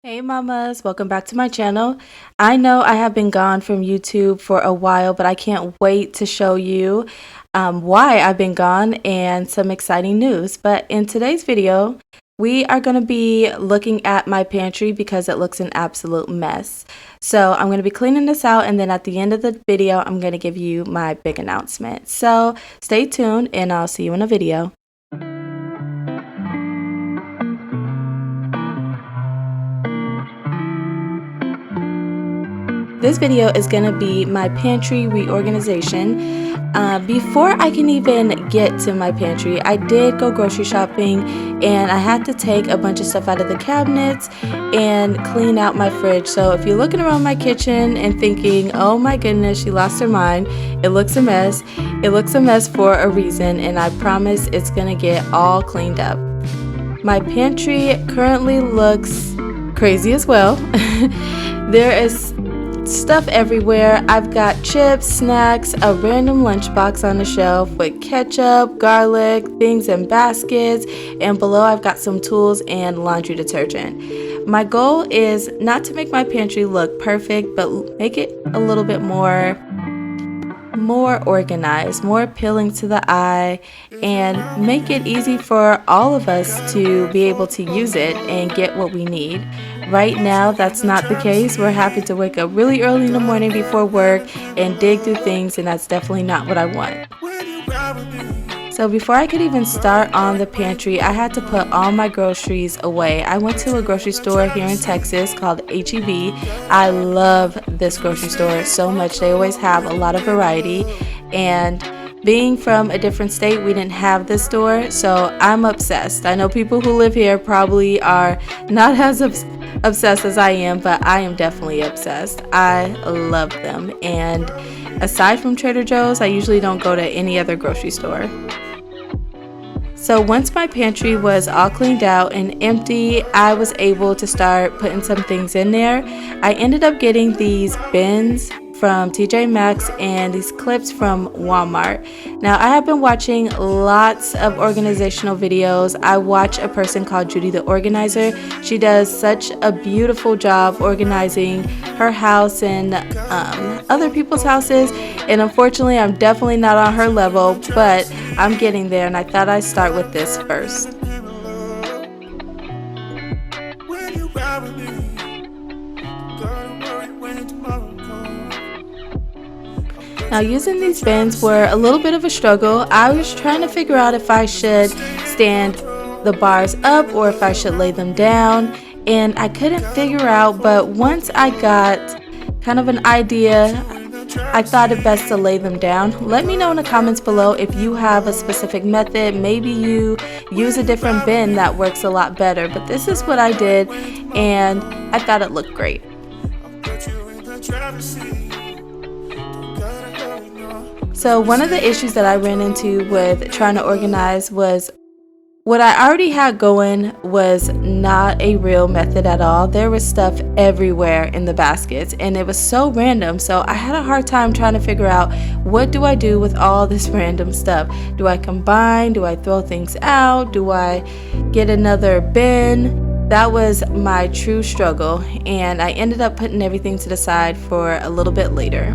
Hey mamas, welcome back to my channel. I know I have been gone from YouTube for a while, but I can't wait to show you why I've been gone and some exciting news. But in today's video, we are going to be looking at my pantry because it looks an absolute mess. So I'm going to be cleaning this out, and then at the end of the video, I'm going to give you my big announcement. So stay tuned and I'll see you in a video. This video is going to be my pantry reorganization. Before I can even get to my pantry, I did go grocery shopping and I had to take a bunch of stuff out of the cabinets and clean out my fridge. So if you're looking around my kitchen and thinking, oh my goodness, she lost her mind, it looks a mess. It looks a mess for a reason, and I promise it's going to get all cleaned up. My pantry currently looks crazy as well. There is stuff everywhere. I've got chips, snacks, a random lunchbox on the shelf with ketchup, garlic, things in baskets, and below I've got some tools and laundry detergent. My goal is not to make my pantry look perfect, but make it a little bit more organized, more appealing to the eye, and make it easy for all of us to be able to use it and get what we need. Right now, that's not the case. We're happy to wake up really early in the morning before work and dig through things, and that's definitely not what I want. So before I could even start on the pantry, I had to put all my groceries away. I went to a grocery store here in Texas called HEB. I love this grocery store so much. They always have a lot of variety, and being from a different state, we didn't have this store, so I'm obsessed. I know people who live here probably are not as obsessed as I am, but I am definitely obsessed. I love them, and aside from Trader Joe's, I usually don't go to any other grocery store. So once my pantry was all cleaned out and empty, I was able to start putting some things in there. I ended up getting these bins from TJ Maxx and these clips from Walmart. Now, I have been watching lots of organizational videos. I watch a person called Judy the Organizer. She does such a beautiful job organizing her house and other people's houses, and unfortunately I'm definitely not on her level, but I'm getting there, and I thought I'd start with this first. Now, using these bins were a little bit of a struggle. I was trying to figure out if I should stand the bars up or if I should lay them down, and I couldn't figure out, but once I got kind of an idea, I thought it best to lay them down. Let me know in the comments below if you have a specific method. Maybe you use a different bin that works a lot better, but this is what I did, and I thought it looked great. So one of the issues that I ran into with trying to organize was what I already had going was not a real method at all. There was stuff everywhere in the baskets, and it was so random. So I had a hard time trying to figure out, what do I do with all this random stuff? Do I combine? Do I throw things out? Do I get another bin? That was my true struggle, and I ended up putting everything to the side for a little bit later.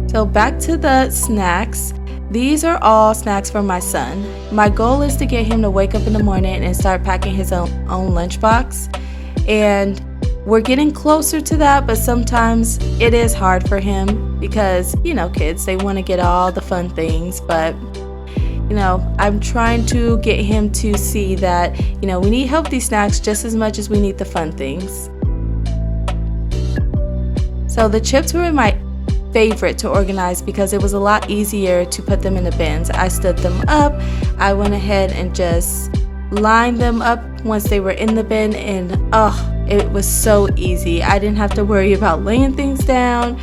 So back to the snacks. These are all snacks for my son. My goal is to get him to wake up in the morning and start packing his own lunchbox. And we're getting closer to that, but sometimes it is hard for him because, you know, kids, they want to get all the fun things. But, you know, I'm trying to get him to see that, you know, we need healthy snacks just as much as we need the fun things. So the chips were in my favorite to organize because it was a lot easier to put them in the bins. I stood them up. I went ahead and just lined them up once they were in the bin, and it was so easy. I didn't have to worry about laying things down,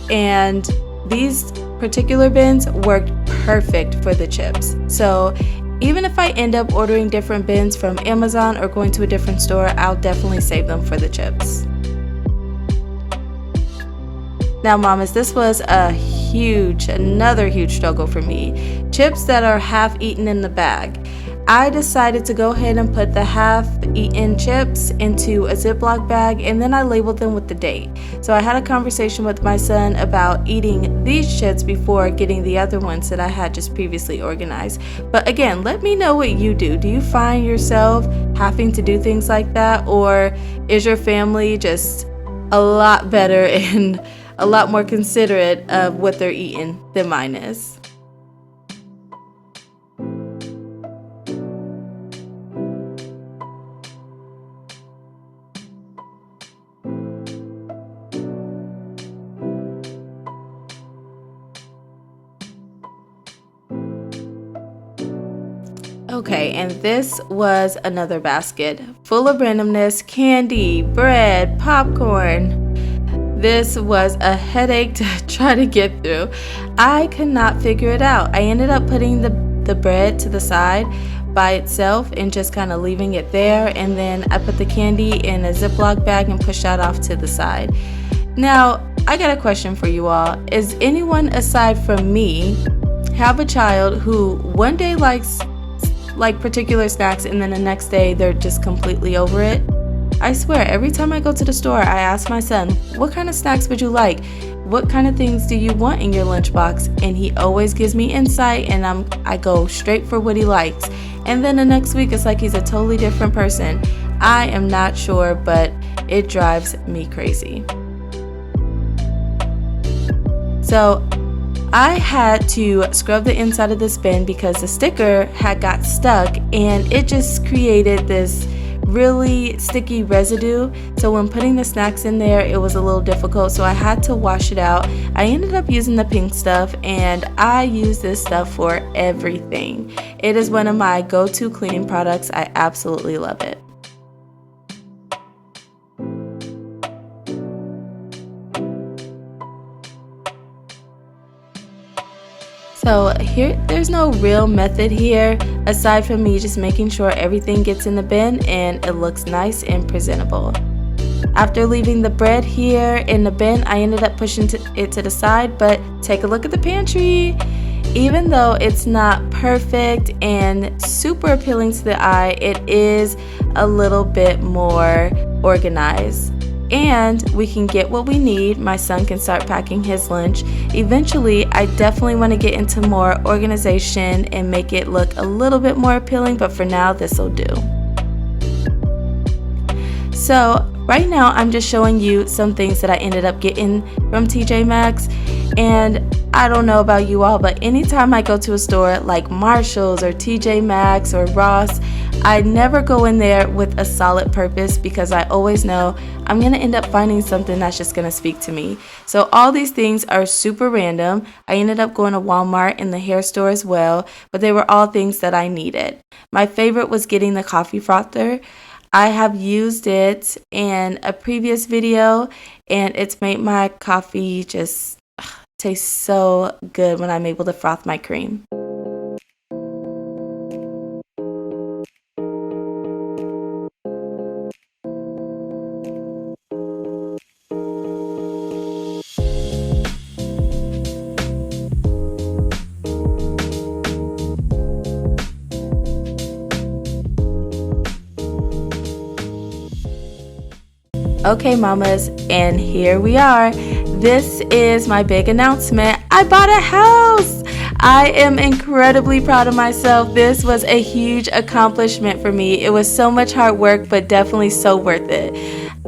and these particular bins worked perfect for the chips. So even if I end up ordering different bins from Amazon or going to a different store, I'll definitely save them for the chips. Now, mamas, this was another huge struggle for me. Chips that are half eaten in the bag. I decided to go ahead and put the half-eaten chips into a Ziploc bag, and then I labeled them with the date. So I had a conversation with my son about eating these chips before getting the other ones that I had just previously organized. But again, let me know what you do. Do you find yourself having to do things like that, or is your family just a lot better and a lot more considerate of what they're eating than mine is? Okay, and this was another basket full of randomness: candy, bread, popcorn. This was a headache to try to get through. I could not figure it out. I ended up putting the bread to the side by itself and just kind of leaving it there, and then I put the candy in a Ziploc bag and pushed that off to the side. Now, I got a question for you all. Is anyone aside from me have a child who one day likes like particular snacks and then the next day they're just completely over it? I swear, every time I go to the store, I ask my son, what kind of snacks would you like? What kind of things do you want in your lunchbox? And he always gives me insight, and I go straight for what he likes. And then the next week, it's like he's a totally different person. I am not sure, but it drives me crazy. So I had to scrub the inside of this bin because the sticker had got stuck and it just created this really sticky residue. So when putting the snacks in there, it was a little difficult, so I had to wash it out. I ended up using the pink stuff, and I use this stuff for everything. It is one of my go-to cleaning products. I absolutely love it. So there's no real method here aside from me just making sure everything gets in the bin and it looks nice and presentable. After leaving the bread here in the bin, I ended up pushing it to the side, but take a look at the pantry. Even though it's not perfect and super appealing to the eye, it is a little bit more organized. And we can get what we need. My son can start packing his lunch. Eventually, I definitely want to get into more organization and make it look a little bit more appealing, but for now, this will do. So right now, I'm just showing you some things that I ended up getting from TJ Maxx. And I don't know about you all, but anytime I go to a store like Marshall's or TJ Maxx or Ross, I never go in there with a solid purpose because I always know I'm going to end up finding something that's just going to speak to me. So all these things are super random. I ended up going to Walmart and the hair store as well, but they were all things that I needed. My favorite was getting the coffee frother. I have used it in a previous video, and it's made my coffee just taste so good when I'm able to froth my cream. Okay, mamas, and here we are. This is my big announcement. I bought a house. I am incredibly proud of myself. This was a huge accomplishment for me. It was so much hard work, but definitely so worth it.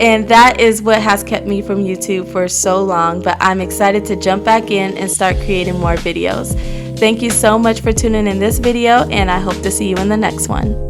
And that is what has kept me from YouTube for so long, but I'm excited to jump back in and start creating more videos. Thank you so much for tuning in this video, and I hope to see you in the next one.